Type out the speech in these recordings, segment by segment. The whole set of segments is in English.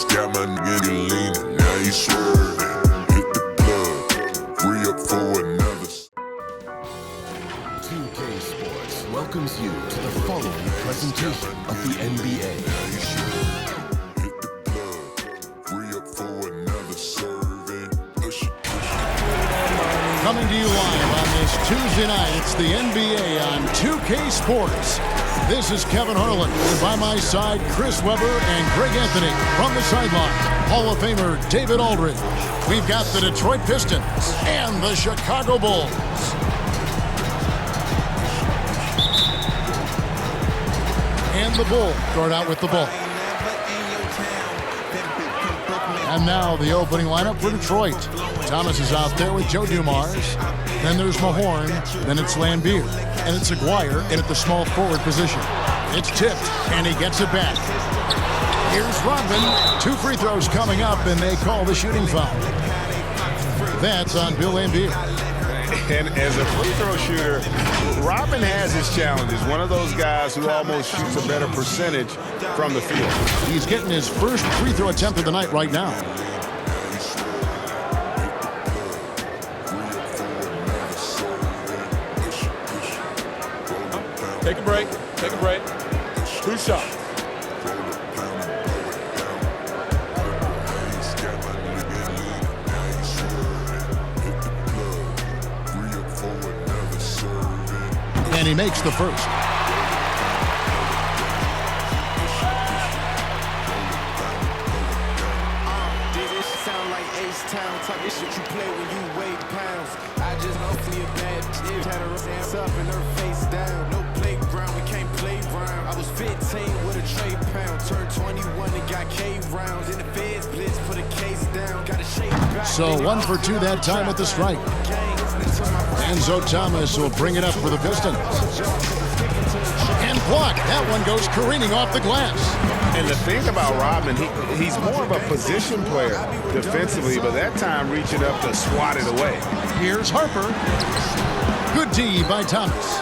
got my nigga leaning, now you swerving. Hit the plug, free up for another. 2K Sports welcomes you to the following presentation of the NBA. Now you swerving. Hit the plug, free up for another serving. Coming to you live on this Tuesday night, it's the NBA on 2K Sports. This is Kevin Harlan, and by my side, Chris Webber and Greg Anthony. From the sideline, Hall of Famer David Aldridge. We've got the Detroit Pistons and the Chicago Bulls. And the Bulls start out with the ball. And now the opening lineup for Detroit. Thomas is out there with Joe Dumars. Then there's Mahorn. Then it's Lambeer. And it's Aguirre in at the small forward position. It's tipped, and he gets it back. Here's Rodman. 2 free throws coming up, and they call the shooting foul. That's on Bill Lambeer. And as a free throw shooter, Rodman has his challenges. One of those guys who almost shoots a better percentage from the field. He's getting his first free throw attempt of the night right now. Take a break. Take a break. 2 shots. And he makes the first. This sound like H-Town type of shit you play when you weigh pounds. I just hopefully a bad bitch had her ass up and her face down. No playground, we can't play round. I was 15 with a trade pound. Turned 21 and got K rounds. In the feds blitz, put a case down. Got a shake back. So 1 for 2 that time at the strike. Enzo Thomas will bring it up for the Pistons. And blocked. That one goes careening off the glass. And the thing about Rodman, he's more of a position player defensively, but that time reaching up to swat it away. Here's Harper. Good D by Thomas.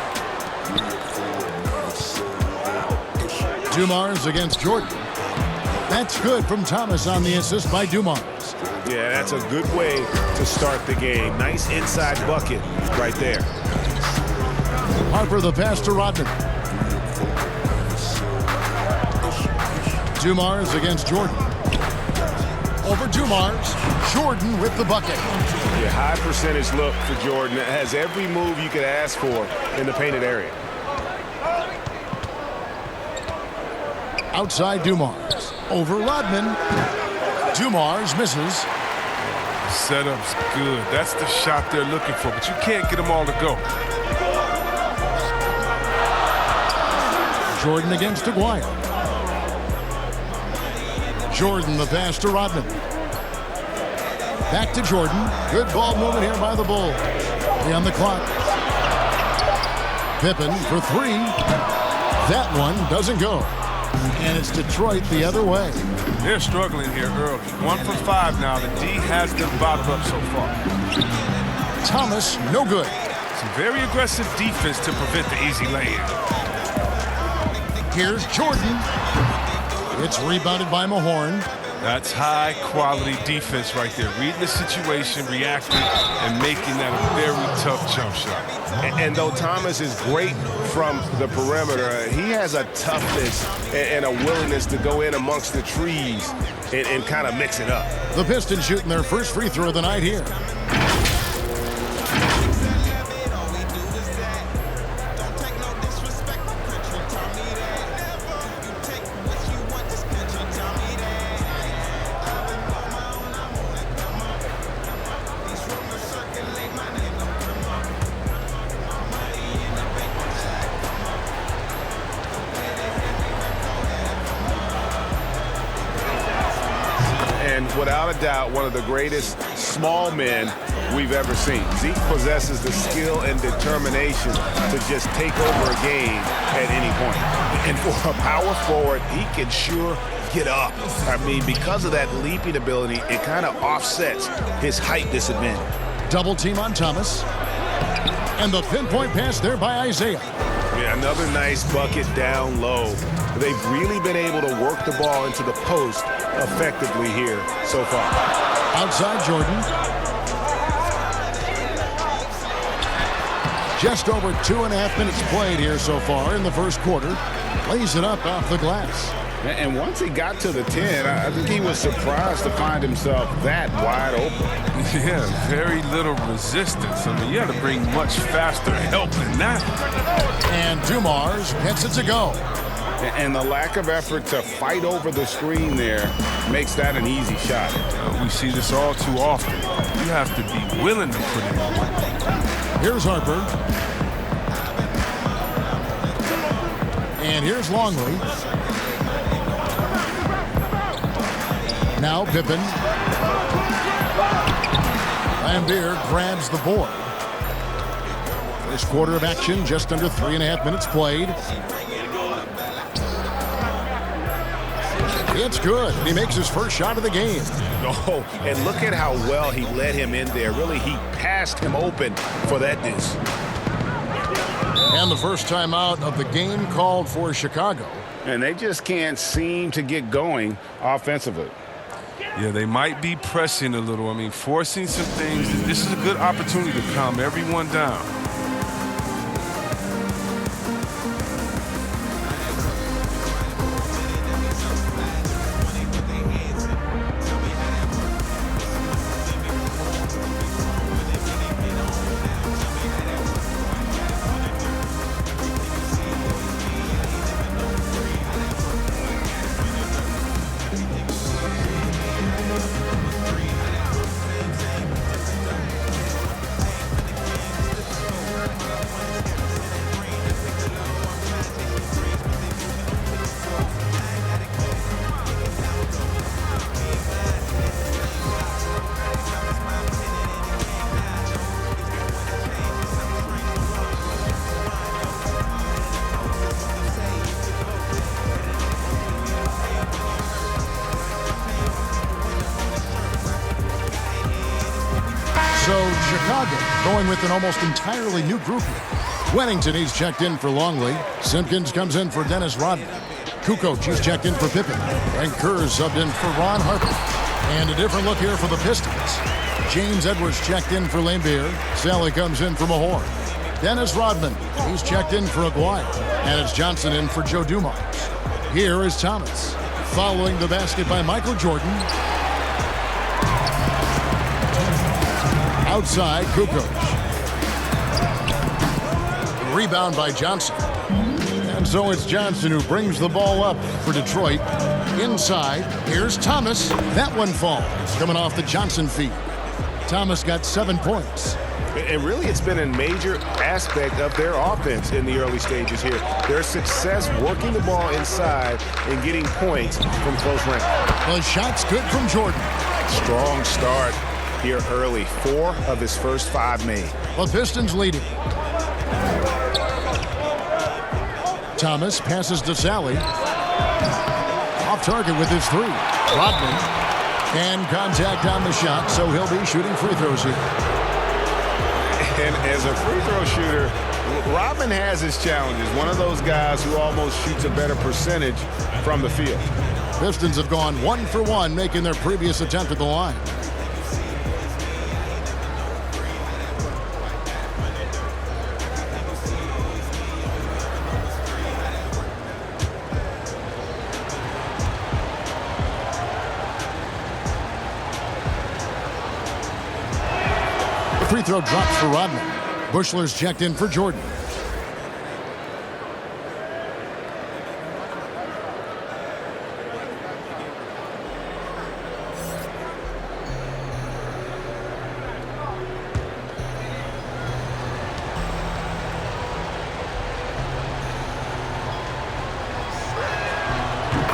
Dumars against Jordan. That's good from Thomas on the assist by Dumars. Yeah, that's a good way to start the game. Nice inside bucket right there. Harper the pass to Rodman. Dumars against Jordan. Over Dumars. Jordan with the bucket. Yeah, high percentage look for Jordan. It has every move you could ask for in the painted area. Outside Dumars. Over Rodman. Dumars misses. Setup's good. That's the shot they're looking for, but you can't get them all to go. Jordan against Aguirre. Jordan the pass to Rodman. Back to Jordan. Good ball movement here by the Bulls. On the clock. Pippen for 3. That one doesn't go. And it's Detroit the other way. They're struggling here early. 1 for 5 now. The D has them bottled up so far. Thomas, no good. Some very aggressive defense to prevent the easy lay-in. Here's Jordan. It's rebounded by Mahorn. That's high-quality defense right there. Reading the situation, reacting, and making that a very tough jump shot. And though Thomas is great from the perimeter, he has a toughness and a willingness to go in amongst the trees and kind of mix it up. The Pistons shooting their first free throw of the night here. And without a doubt, one of the greatest small men we've ever seen. Zeke possesses the skill and determination to just take over a game at any point. And for a power forward, he can sure get up. I mean, because of that leaping ability, it kind of offsets his height disadvantage. Double team on Thomas. And the pinpoint pass there by Isaiah. Yeah, another nice bucket down low. They've really been able to work the ball into the post effectively here so far. Outside Jordan. Just over 2.5 minutes played here so far in the first quarter. Lays it up off the glass. And once he got to the 10, I think he was surprised to find himself that wide open. Yeah, very little resistance. I mean, you had to bring much faster help than that. And Dumars gets it to go. And the lack of effort to fight over the screen there makes that an easy shot. We see this all too often. You have to be willing to put it in. Here's Harper. And here's Longley. Now Pippen. Lambier grabs the board. First quarter of action, just under 3.5 minutes played. It's good. He makes his first shot of the game. Oh, and look at how well he led him in there. Really, he passed him open for that deuce. And the first timeout of the game called for Chicago. And they just can't seem to get going offensively. Yeah, they might be pressing a little. I mean, forcing some things. This is a good opportunity to calm everyone down. So Chicago going with an almost entirely new group here. Wennington, he's checked in for Longley. Simpkins comes in for Dennis Rodman. Kukoc, he's checked in for Pippen. And Kerr's subbed in for Ron Harper. And a different look here for the Pistons. James Edwards checked in for Lambier. Sally comes in for Mahorn. Dennis Rodman, he's checked in for Aguirre. And it's Johnson in for Joe Dumars. Here is Thomas. Following the basket by Michael Jordan. Outside, Kukoc. Rebound by Johnson. And so it's Johnson who brings the ball up for Detroit. Inside, here's Thomas. That one falls, coming off the Johnson feed. Thomas got 7 points. And really, it's been a major aspect of their offense in the early stages here. Their success working the ball inside and getting points from close range. The shot's good from Jordan. Strong start here early. 4 of his first 5 made. The Pistons leading. Thomas passes to Sally. Off target with his 3. Rodman. And contact on the shot, so he'll be shooting free throws here. And as a free throw shooter, Rodman has his challenges. One of those guys who almost shoots a better percentage from the field. Pistons have gone 1 for 1, making their previous attempt at the line. Free throw drops for Rodman. Bushler's checked in for Jordan.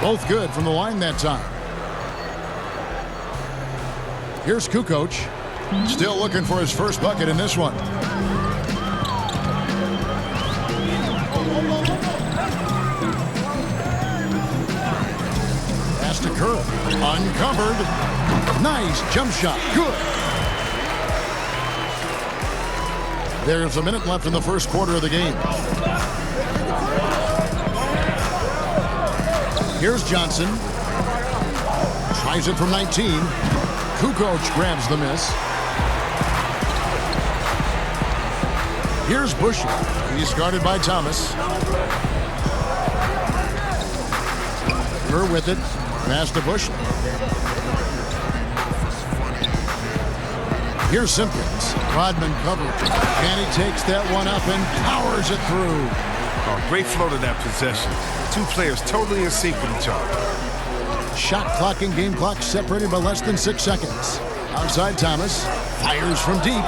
Both good from the line that time. Here's Kukoc. Still looking for his first bucket in this one. Pass to Kerr. Uncovered. Nice jump shot. Good. There's a minute left in the first quarter of the game. Here's Johnson. Tries it from 19. Kukoc grabs the miss. Here's Bushy. He's guarded by Thomas. Kerr with it. Pass to Bushy. Here's Simpkins. Rodman coverage. And he takes that one up and powers it through. Oh, great flow to that possession. Two players totally in sync with each other. Shot clock and game clock separated by less than 6 seconds. Outside Thomas. Fires from deep.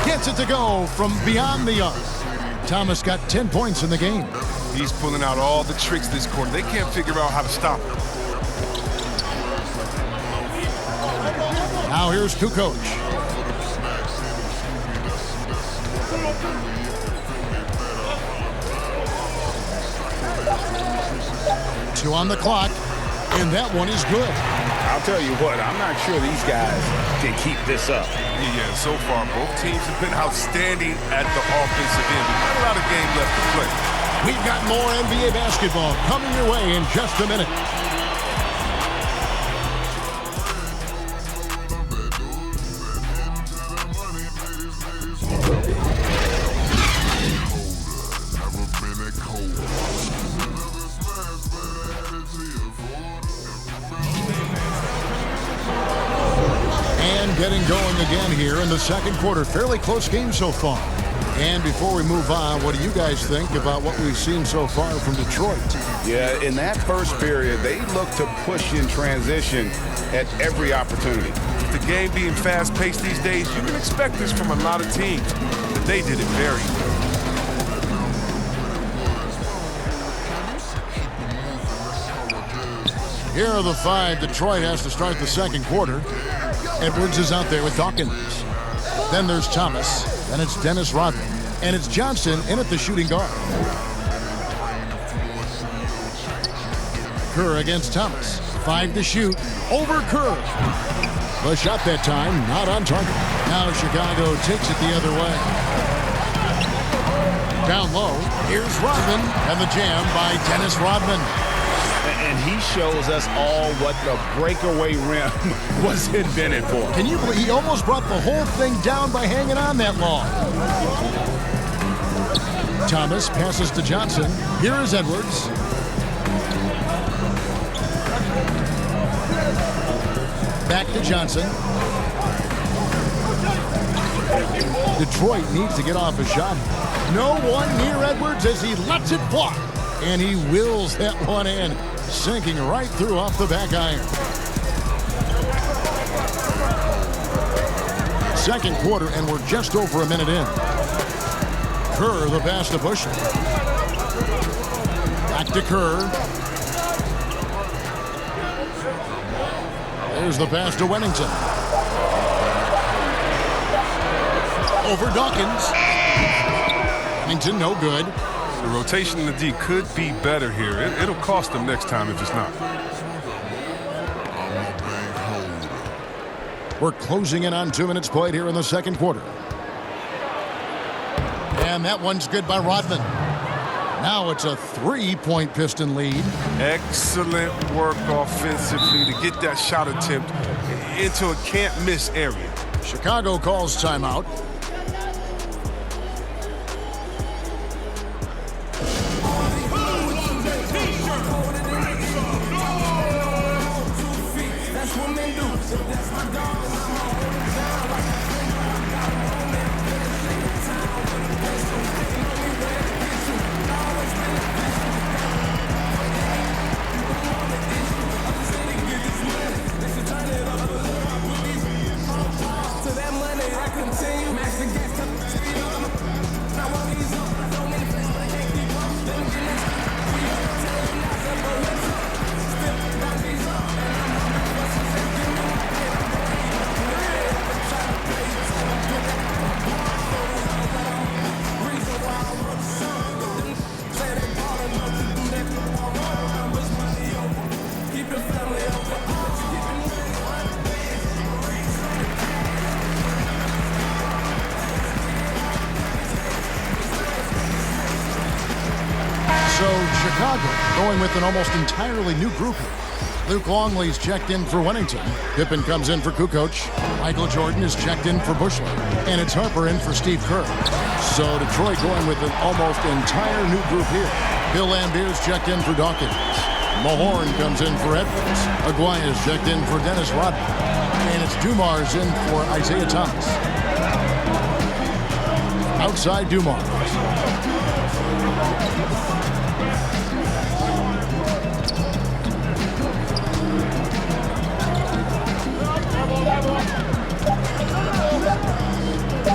Gets it to go from beyond the arc. Thomas got 10 points in the game. He's pulling out all the tricks this quarter. They can't figure out how to stop him. Now here's Kukoc. Two on the clock, and that one is good. I'll tell you what, I'm not sure these guys can keep this up. Yeah, so far both teams have been outstanding at the offensive end. We've got a lot of game left to play. We've got more NBA basketball coming your way in just a minute. Getting going again here in the second quarter. Fairly close game so far. And before we move on, what do you guys think about what we've seen so far from Detroit? Yeah, in that first period, they look to push in transition at every opportunity. With the game being fast-paced these days, you can expect this from a lot of teams, but they did it very well. Here are the 5 Detroit has to start the second quarter. Edwards is out there with Dawkins. Then there's Thomas. Then it's Dennis Rodman. And it's Johnson in at the shooting guard. Kerr against Thomas. 5 to shoot. Over Kerr. The shot that time, not on target. Now Chicago takes it the other way. Down low, here's Rodman. And the jam by Dennis Rodman. And he shows us all what the breakaway rim was invented for. Can you believe he almost brought the whole thing down by hanging on that long? Thomas passes to Johnson. Here is Edwards. Back to Johnson. Detroit needs to get off a shot. No one near Edwards as he lets it fly. And he wills that one in, sinking right through off the back iron. Second quarter, and we're just over a minute in. Kerr, the pass to Bush. Back to Kerr. There's the pass to Wennington. Over Dawkins. Wennington, no good. The rotation in the D could be better here. It'll cost them next time if it's not. We're closing in on 2 minutes played here in the second quarter. And that one's good by Rodman. Now it's a 3-point Piston lead. Excellent work offensively to get that shot attempt into a can't-miss area. Chicago calls timeout. Chicago going with an almost entirely new grouping. Luke Longley's checked in for Wennington. Pippen comes in for Kukoc. Michael Jordan is checked in for Bushler. And it's Harper in for Steve Kerr. So Detroit going with an almost entire new group here. Bill Lambier's checked in for Dawkins. Mahorn comes in for Edwards. Aguaya's checked in for Dennis Rodman. And it's Dumars in for Isaiah Thomas. Outside Dumars.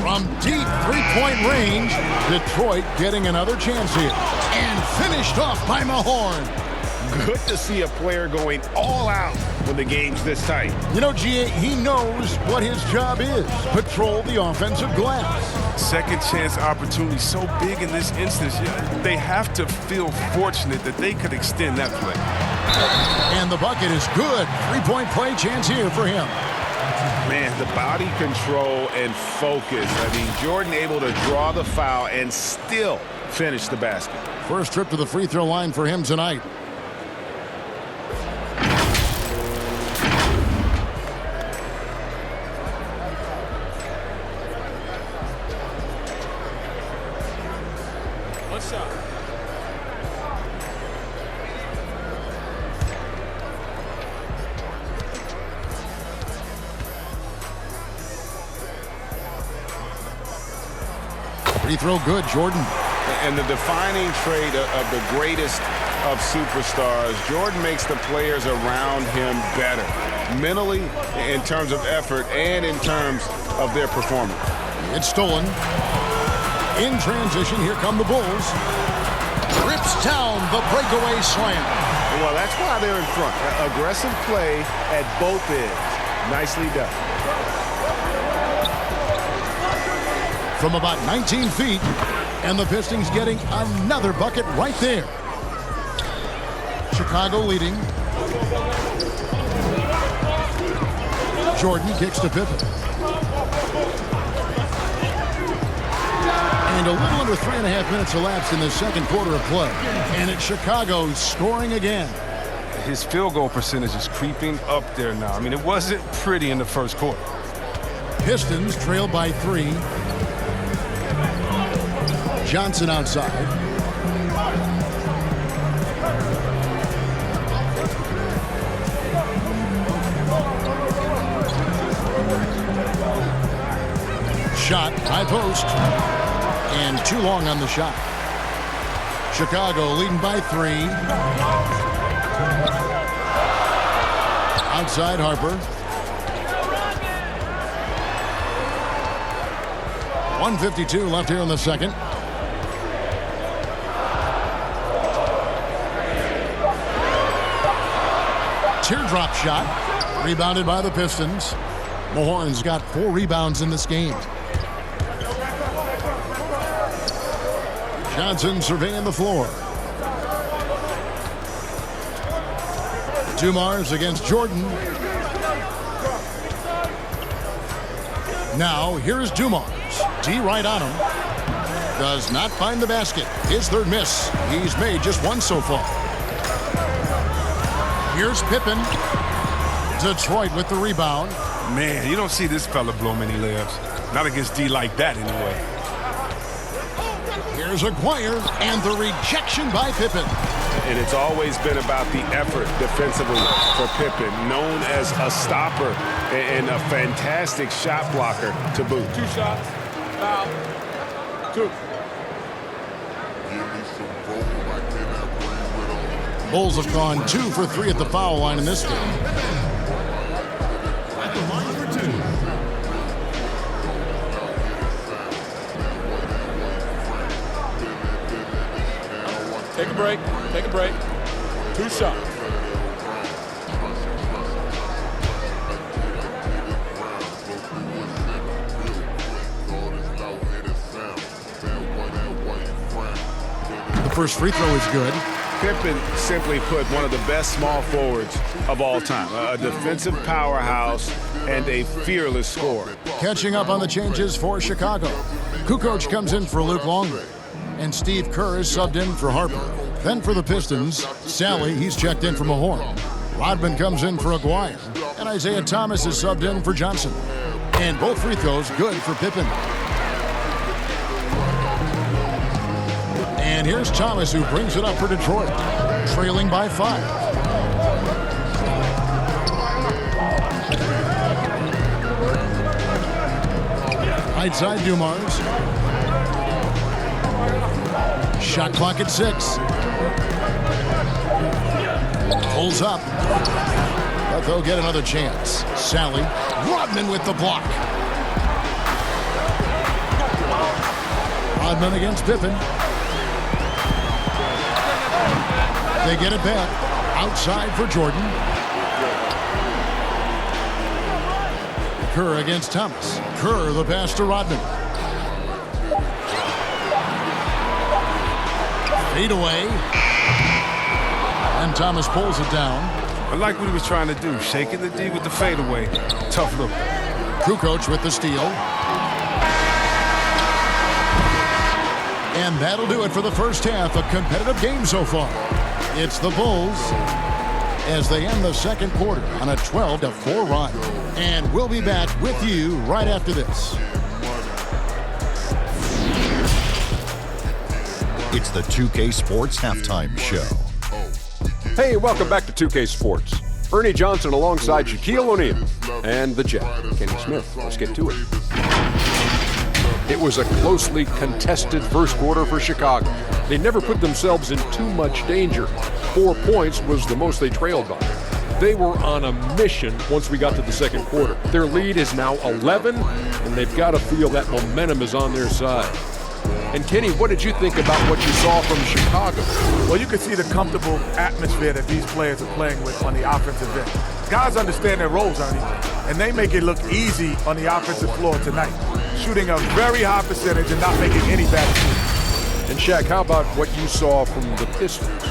From deep three-point range, Detroit getting another chance here. And finished off by Mahorn. Good to see a player going all out when the game's this tight. You know, G.A., he knows what his job is. Patrol the offensive glass. Second chance opportunity so big in this instance. They have to feel fortunate that they could extend that play. And the bucket is good. Three-point play chance here for him. Man, the body control and focus. I mean, Jordan able to draw the foul and still finish the basket. First trip to the free throw line for him tonight. One shot. Free throw good, Jordan. And the defining trait of the greatest of superstars, Jordan makes the players around him better. Mentally, in terms of effort, and in terms of their performance. It's stolen. In transition, here come the Bulls. Rips down the breakaway slam. Well, that's why they're in front. Aggressive play at both ends. Nicely done. From about 19 feet, and the Pistons getting another bucket right there. Chicago leading. Jordan kicks to Pippen. And a little under 3.5 minutes elapsed in the second quarter of play. And it's Chicago scoring again. His field goal percentage is creeping up there now. I mean, it wasn't pretty in the first quarter. Pistons trail by 3. Johnson outside. Shot, high post. And too long on the shot. Chicago leading by 3. Outside Harper. 1:52 left here in the second. Teardrop shot. Rebounded by the Pistons. Mahorn's got 4 rebounds in this game. Johnson surveying the floor. Dumars against Jordan. Now, here's Dumars. D right on him. Does not find the basket. His third miss. He's made just one so far. Here's Pippen. Detroit with the rebound. Man, you don't see this fella blow many layups. Not against D like that, anyway. Here's Aguirre, and the rejection by Pippen. And it's always been about the effort defensively for Pippen, known as a stopper and a fantastic shot blocker to boot. 2 shots. Foul. 2. Bulls have gone 2 for 3 at the foul line in this game. At the line for 2. Take a break. Take a break. 2 shots. The first free throw is good. Pippen, simply put, one of the best small forwards of all time. A defensive powerhouse and a fearless scorer. Catching up on the changes for Chicago. Kukoc comes in for Luke Longley. And Steve Kerr is subbed in for Harper. Then for the Pistons, Sally, he's checked in for Mahorn. Rodman comes in for Aguirre. And Isaiah Thomas is subbed in for Johnson. And both free throws good for Pippen. And here's Thomas, who brings it up for Detroit, trailing by 5. Right side, Dumars. Shot clock at 6. Pulls up. But they'll get another chance. Sally. Rodman with the block. Rodman against Pippen. They get it back. Outside for Jordan. Kerr against Thomas. Kerr, the pass to Rodman. Fade away. And Thomas pulls it down. I like what he was trying to do. Shaking the D with the fadeaway. Tough look. Kukoc with the steal. And that'll do it for the first half. A competitive game so far. It's the Bulls as they end the second quarter on a 12-4 run. And we'll be back with you right after this. It's the 2K Sports Halftime Show. Hey, welcome back to 2K Sports. Ernie Johnson alongside Shaquille O'Neal and the Jet, Kenny Smith. Let's get to it. It was a closely contested first quarter for Chicago. They never put themselves in too much danger. 4 points was the most they trailed by. They were on a mission once we got to the second quarter. Their lead is now 11, and they've got to feel that momentum is on their side. And Kenny, what did you think about what you saw from Chicago? Well, you can see the comfortable atmosphere that these players are playing with on the offensive end. Guys understand their roles, Ernie, and they make it look easy on the offensive floor tonight, shooting a very high percentage and not making any bad decisions. And Shaq, how about what you saw from the Pistons?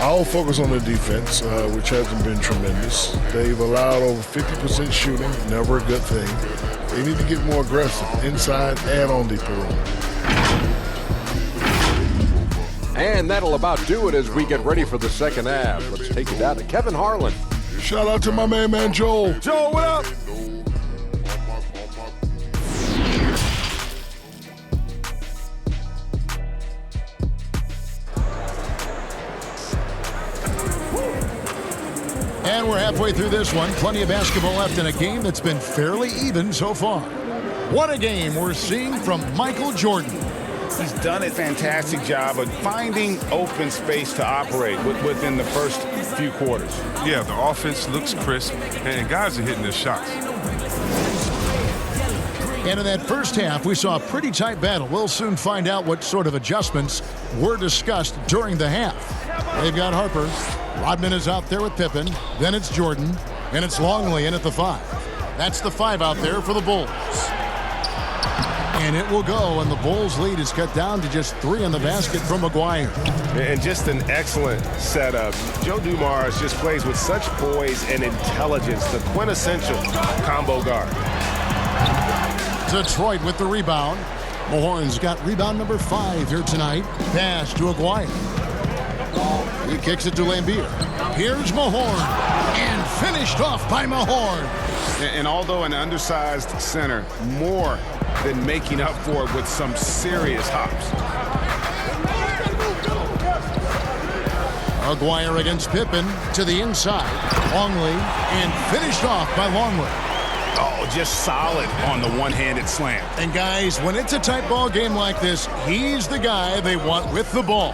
I'll focus on the defense, which hasn't been tremendous. They've allowed over 50% shooting, never a good thing. They need to get more aggressive inside and on the perimeter. And that'll about do it as we get ready for the second half. Let's take it down to Kevin Harlan. Shout out to my man Joel. Joel, what up? And we're halfway through this one. Plenty of basketball left in a game that's been fairly even so far. What a game we're seeing from Michael Jordan. He's done a fantastic job of finding open space to operate within the first few quarters. Yeah, the offense looks crisp, and guys are hitting their shots. And in that first half, we saw a pretty tight battle. We'll soon find out what sort of adjustments were discussed during the half. They've got Harper. Rodman is out there with Pippen. Then it's Jordan. And it's Longley in at the 5. That's the 5 out there for the Bulls. And it will go, and the Bulls' lead is cut down to just 3 in the basket from Aguirre. And just an excellent setup. Joe Dumars just plays with such poise and intelligence, the quintessential combo guard. Detroit with the rebound. Mahorn's got rebound number 5 here tonight. Pass to Aguirre. He kicks it to Lambier. Here's Mahorn. And finished off by Mahorn. And although an undersized center, more than making up for it with some serious hops. Aguirre against Pippen to the inside. Longley, and finished off by Longley. Oh, just solid on the one-handed slam. And guys, when it's a tight ball game like this, he's the guy they want with the ball.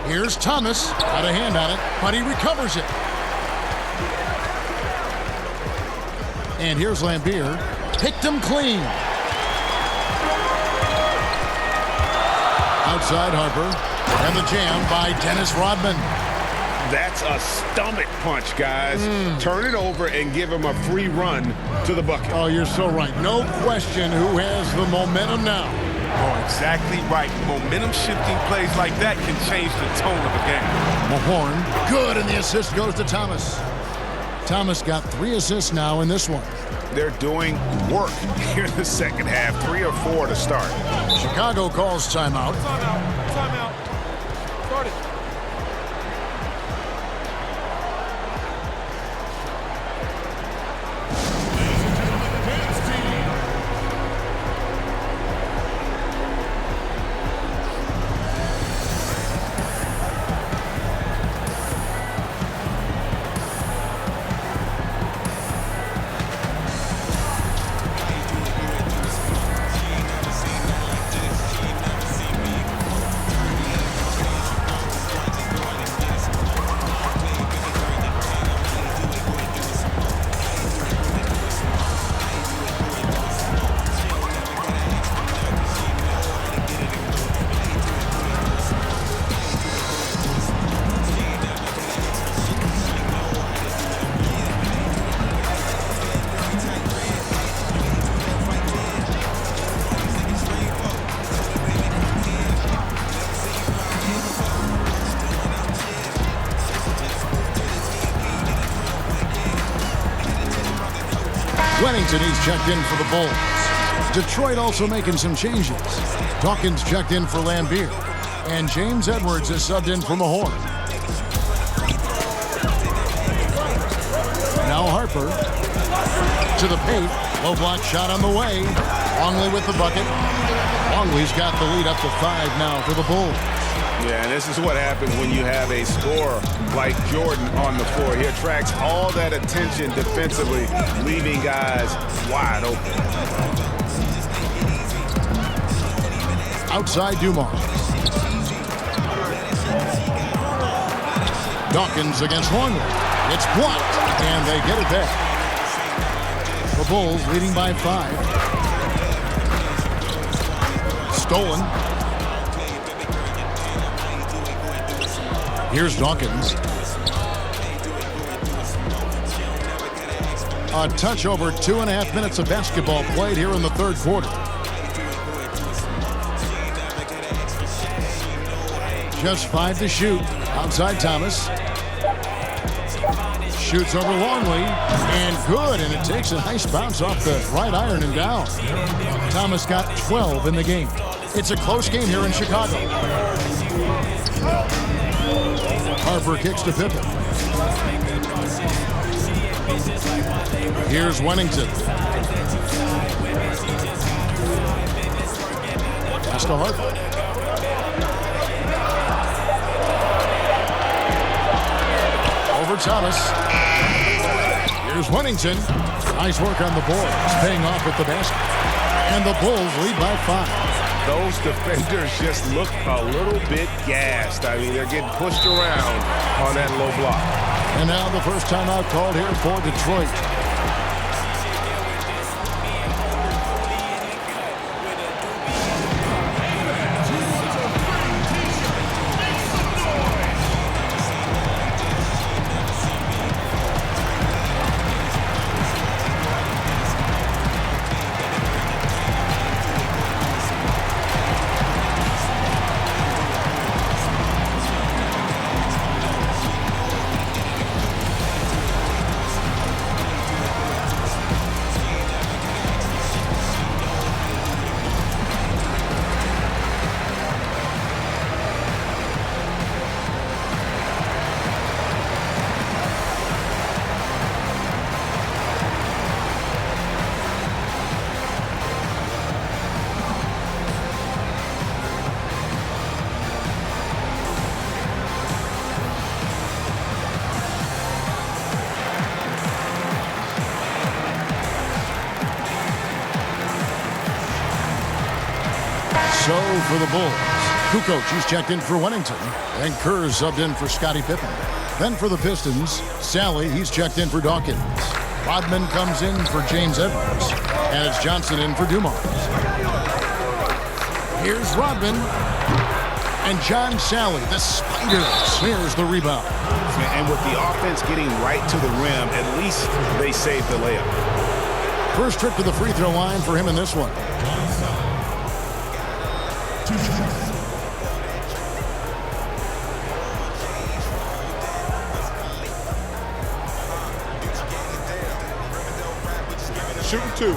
Here's Thomas, got a hand on it, but he recovers it. And here's Lambier, picked him clean. Outside Harper, and the jam by Dennis Rodman. That's a stomach punch, guys. Turn it over and give him a free run to the bucket. Oh, you're so right. No question who has the momentum now. Oh, exactly right. Momentum-shifting plays like that can change the tone of a game. Mahorn, good, and the assist goes to Thomas. Thomas got 3 assists now in this one. They're doing work here in the second half, 3 or 4 to start. Chicago calls timeout. Timeout. Start it. Wennington, he's checked in for the Bulls. Detroit also making some changes. Dawkins checked in for Lambeer. And James Edwards is subbed in for Mahorn. Now Harper to the paint. Low block shot on the way. Longley with the bucket. Longley's got the lead up to 5 now for the Bulls. Yeah, and this is what happens when you have a scorer like Jordan on the floor. He attracts all that attention defensively, leaving guys wide open. Outside Dumars. Dawkins against Longley. It's blocked, and they get it back. The Bulls leading by 5. Stolen. Here's Dawkins. A touch over 2.5 minutes of basketball played here in the third quarter. Just 5 to shoot. Outside Thomas. Shoots over Longley. And good. And it takes a nice bounce off the right iron and down. Thomas got 12 in the game. It's a close game here in Chicago. Harper kicks to Pippen. Here's Wennington. Pass to Harper. Over Thomas. Here's Wennington. Nice work on the boards, paying off with the basket. And the Bulls lead by 5. Those defenders just look a little bit gassed. I mean, they're getting pushed around on that low block. And now the first timeout called here for Detroit. So for the Bulls, Kukoc, he's checked in for Wennington, and Kerr subbed in for Scottie Pippen. Then for the Pistons, Sally, he's checked in for Dawkins. Rodman comes in for James Edwards, and it's Johnson in for Dumars. Here's Rodman, and John Sally, the spider, smears the rebound. And with the offense getting right to the rim, at least they saved the layup. First trip to the free throw line for him in this one. Shooting 2.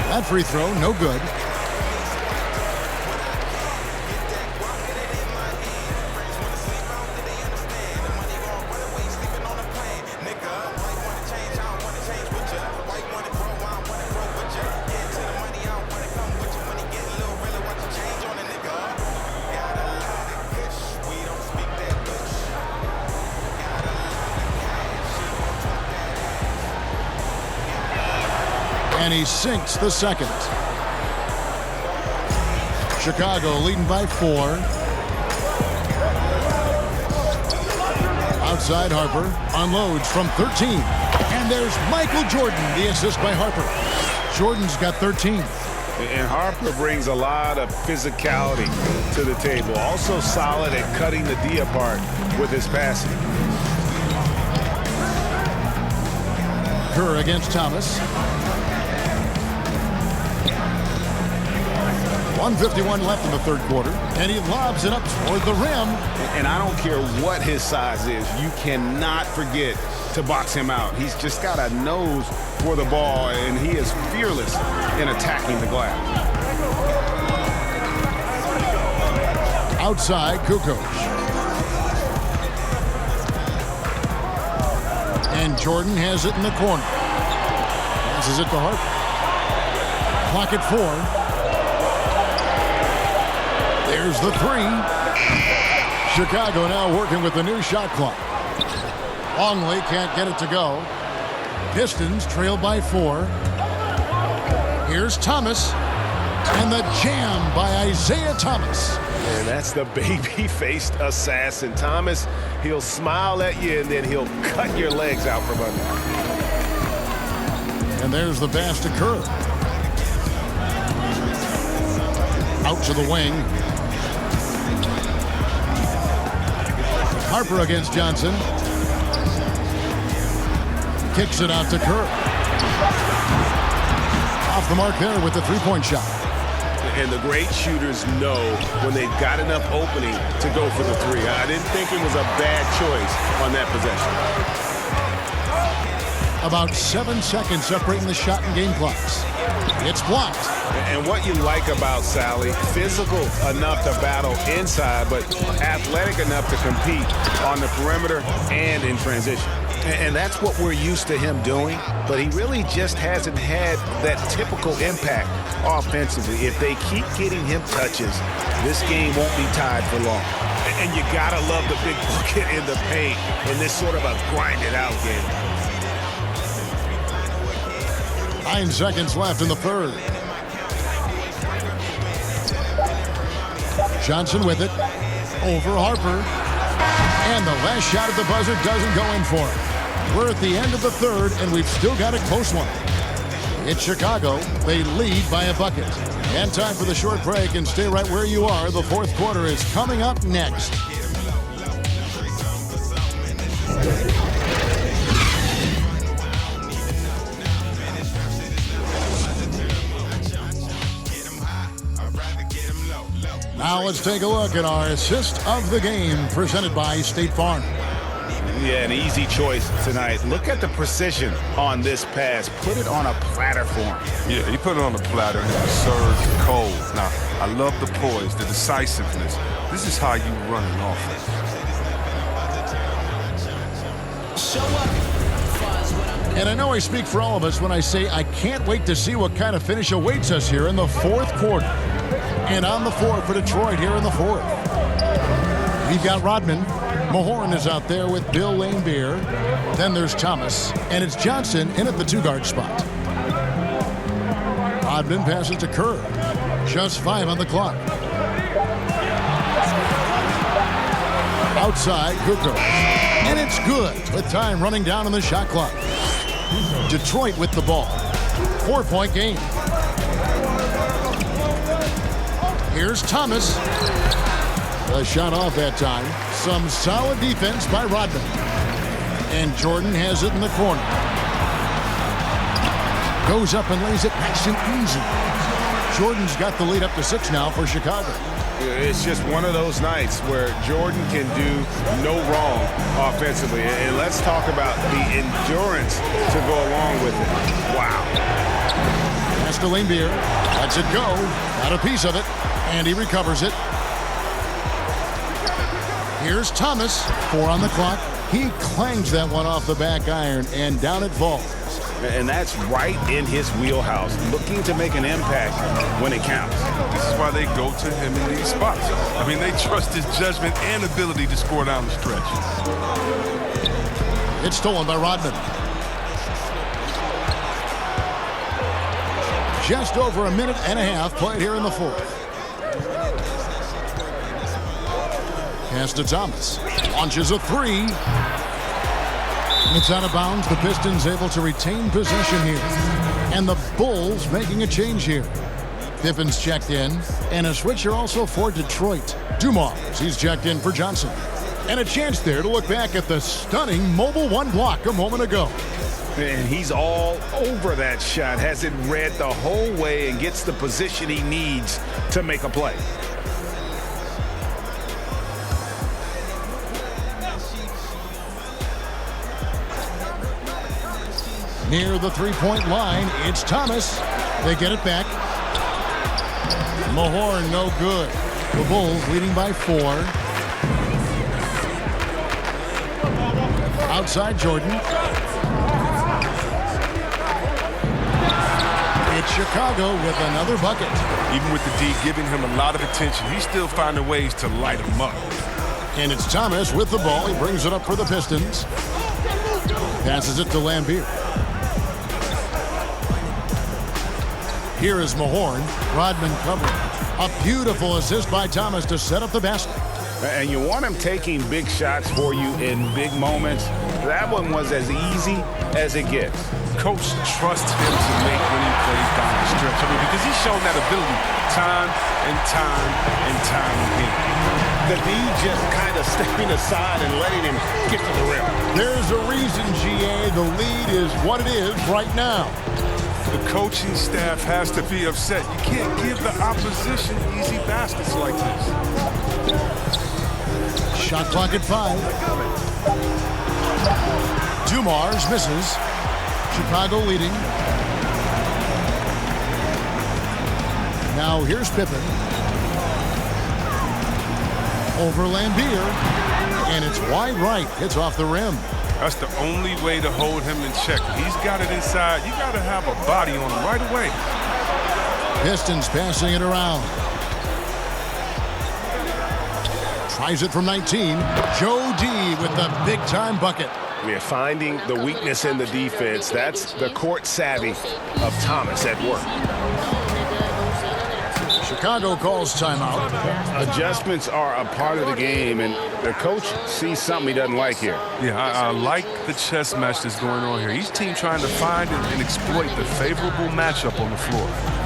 That free throw, no good. And he sinks the second. Chicago leading by 4. Outside Harper, unloads from 13. And there's Michael Jordan, the assist by Harper. Jordan's got 13. And Harper brings a lot of physicality to the table. Also solid at cutting the D apart with his passing. Kerr against Thomas. 1:51 left in the third quarter, and he lobs it up toward the rim. And I don't care what his size is, you cannot forget to box him out. He's just got a nose for the ball, and he is fearless in attacking the glass. Outside, Kukoc. And Jordan has it in the corner. Passes it to Harper. Clock at 4. There's the 3. Chicago now working with the new shot clock. Longley can't get it to go. Pistons trail by 4. Here's Thomas. And the jam by Isaiah Thomas. And that's the baby-faced assassin. Thomas, he'll smile at you, and then he'll cut your legs out from under. And there's the pass to Kerr. Out to the wing. Harper against Johnson. Kicks it out to Kerr. Off the mark there with the three-point shot. And the great shooters know when they've got enough opening to go for the 3. I didn't think it was a bad choice on that possession. About 7 seconds separating the shot and game clocks. It's blocked. And what you like about Sally, physical enough to battle inside, but athletic enough to compete on the perimeter and in transition. And that's what we're used to him doing, but he really just hasn't had that typical impact offensively. If they keep getting him touches, this game won't be tied for long. And you gotta love the big bucket in the paint in this sort of a grind-it-out game. 9 seconds left in the third. Johnson with it. Over Harper. And the last shot at the buzzer doesn't go in for him. We're at the end of the third, and we've still got a close one. It's Chicago. They lead by a bucket. And time for the short break, and stay right where you are. The fourth quarter is coming up next. Now let's take a look at our assist of the game presented by State Farm. Yeah, an easy choice tonight. Look at the precision on this pass. Put it on a platter for him. Yeah, he put it on the platter and it was served cold. Now, I love the poise, the decisiveness. This is how you run an offense. And I know I speak for all of us when I say I can't wait to see what kind of finish awaits us here in the fourth quarter. And on the floor for Detroit here in the fourth. We've got Rodman. Mahorn is out there with Bill Laimbeer. Then there's Thomas. And it's Johnson in at the 2-guard spot. Rodman passes to Kerr. Just 5 on the clock. Outside, Kukoc. And it's good with time running down on the shot clock. Detroit with the ball. 4-point game. Here's Thomas. The shot off that time. Some solid defense by Rodman. And Jordan has it in the corner. Goes up and lays it nice and easy. Jordan's got the lead up to 6 now for Chicago. It's just one of those nights where Jordan can do no wrong offensively. And let's talk about the endurance to go along with it. Wow. Pass to Laimbeer. Lets it go. Got a piece of it. And he recovers it. Here's Thomas. 4 on the clock. He clangs that one off the back iron, and down it falls. And that's right in his wheelhouse, looking to make an impact when it counts. This is why they go to him in these spots. I mean, they trust his judgment and ability to score down the stretch. It's stolen by Rodman. Just over a minute and a half played here in the fourth. Pass to Thomas. Launches a 3. It's out of bounds. The Pistons able to retain possession here. And the Bulls making a change here. Pippen's checked in. And a switcher also for Detroit. Dumars, he's checked in for Johnson. And a chance there to look back at the stunning Mobile 1 block a moment ago. And he's all over that shot, has it read the whole way and gets the position he needs to make a play. Near the three-point line, it's Thomas. They get it back. Mahorn, no good. The Bulls leading by 4. Outside Jordan. It's Chicago with another bucket. Even with the D giving him a lot of attention, he's still finding ways to light him up. And it's Thomas with the ball. He brings it up for the Pistons. Passes it to Lambier. Here is Mahorn. Rodman covering. A beautiful assist by Thomas to set up the basket. And you want him taking big shots for you in big moments. That one was as easy as it gets. Coach trusts him to make winning plays down the stretch. I mean, because he's shown that ability time and time and time again. The D just kind of stepping aside and letting him get to the rim. There's a reason, GA, the lead is what it is right now. The coaching staff has to be upset. You can't give the opposition easy baskets like this. Shot clock at 5. Dumars misses. Chicago leading. Now here's Pippen. Over Lambier. And it's wide right. Hits off the rim. That's the only way to hold him in check. He's got it inside. You got to have a body on him right away. Pistons passing it around. Tries it from 19. Joe D with the big-time bucket. We're finding the weakness in the defense. That's the court savvy of Thomas at work. Chicago calls timeout. Adjustments are a part of the game, and the coach sees something he doesn't like here. Yeah, I like the chess match that's going on here. Each team trying to find and exploit the favorable matchup on the floor.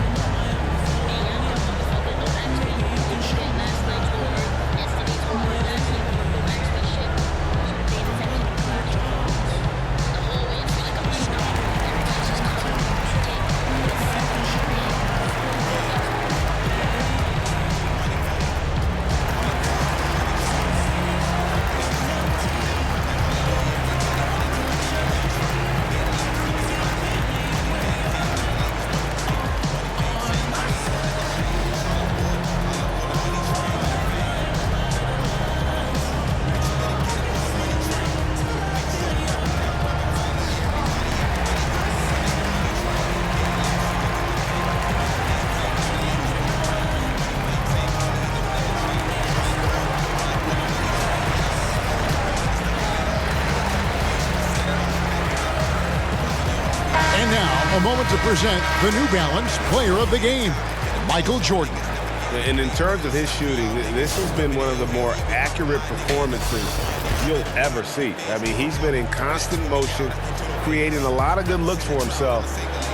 A moment to present the New Balance Player of the Game, Michael Jordan. And in terms of his shooting, this has been one of the more accurate performances you'll ever see. I mean, he's been in constant motion, creating a lot of good looks for himself.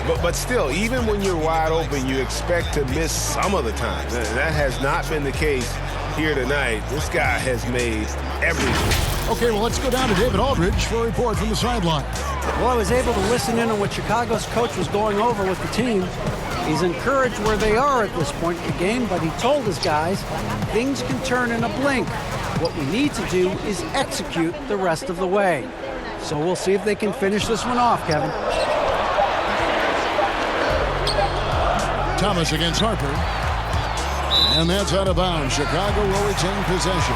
But still, even when you're wide open, you expect to miss some of the time. That has not been the case here tonight. This guy has made everything. Okay, well, let's go down to David Aldridge for a report from the sideline. Well, I was able to listen in on what Chicago's coach was going over with the team. He's encouraged where they are at this point in the game, but he told his guys things can turn in a blink. What we need to do is execute the rest of the way. So we'll see if they can finish this one off, Kevin. Thomas against Harper. And that's out of bounds. Chicago will retain possession.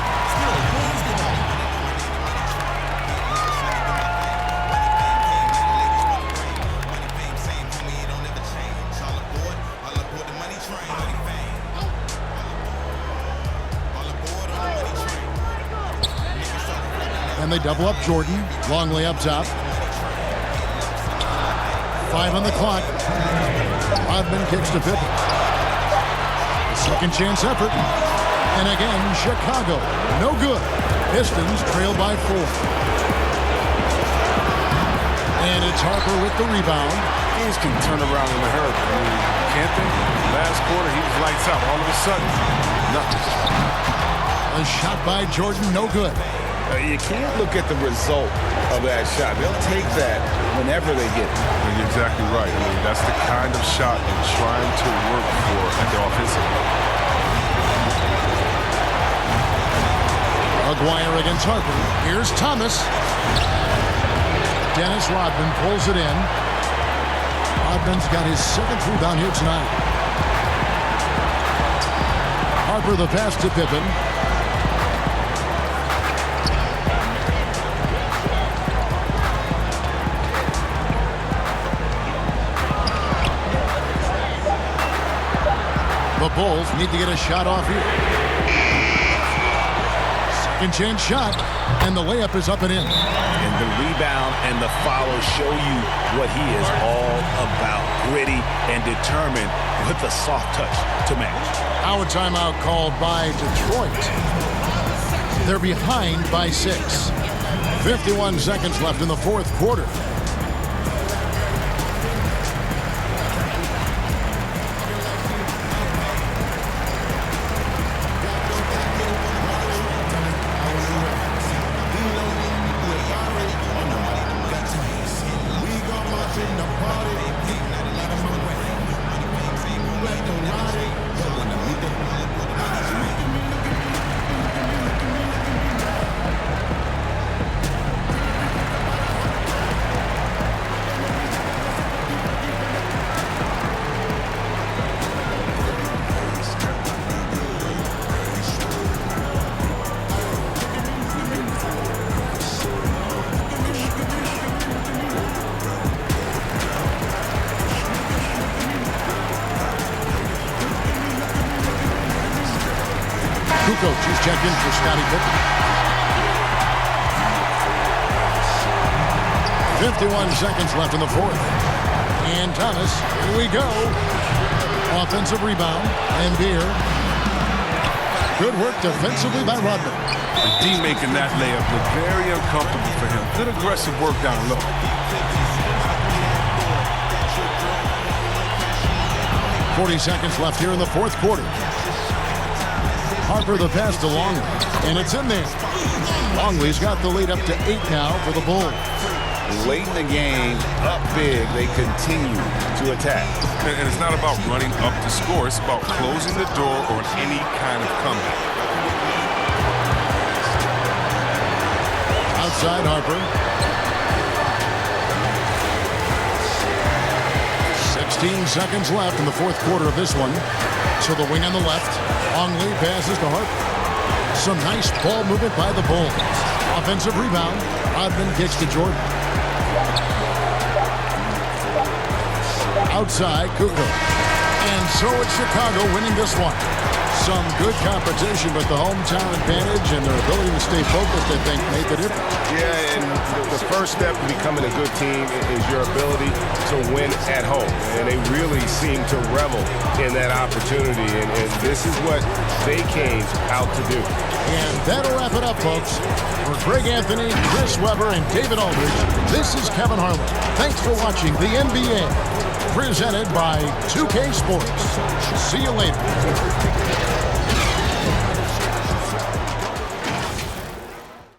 And they double up Jordan. Longley up top. 5 on the clock. Rodman kicks to Pippen. Second chance effort. And again, Chicago. No good. Pistons trail by 4. And it's Harper with the rebound. Teams can turn around in a hurry. I mean, can't they? Last quarter, he was lights out. All of a sudden, nothing. A shot by Jordan, no good. You can't look at the result of that shot. They'll take that whenever they get it. You're exactly right. I mean, that's the kind of shot they're trying to work for at the offensive end. Aguirre against Harper. Here's Thomas. Dennis Rodman pulls it in. Rodman's got his 7th rebound here tonight. Harper the pass to Pippen. The Bulls need to get a shot off here. Second chance shot, and the layup is up and in. And the rebound and the follow show you what he is all about. Gritty and determined with a soft touch to match. Now a timeout called by Detroit. They're behind by 6. 51 seconds left in the 4th quarter. Coach is checked in for Scottie Pippen. 51 seconds left in the 4th. And Thomas, here we go. Offensive rebound. And Beer. Good work defensively by Rodman. The D making that layup look very uncomfortable for him. Good aggressive work down low. 40 seconds left here in the 4th quarter. Harper the pass to Longley, and it's in there. Longley's got the lead up to 8 now for the Bulls. Late in the game, up big, they continue to attack. And it's not about running up to score. It's about closing the door on any kind of comeback. Outside Harper. 16 seconds left in the 4th quarter of this one. To the wing on the left. Longley passes to Harper. Some nice ball movement by the Bulls. Offensive rebound. Rodman kicks to Jordan. Outside, Kukoc. And so it's Chicago winning this one. Some good competition, but the hometown advantage and their ability to stay focused, I think, made the difference. Yeah, and the first step to becoming a good team is your ability to win at home. And they really seem to revel in that opportunity. And this is what they came out to do. And that'll wrap it up, folks. For Greg Anthony, Chris Webber, and David Aldridge, this is Kevin Harlan. Thanks for watching the NBA, presented by 2K Sports. See you later.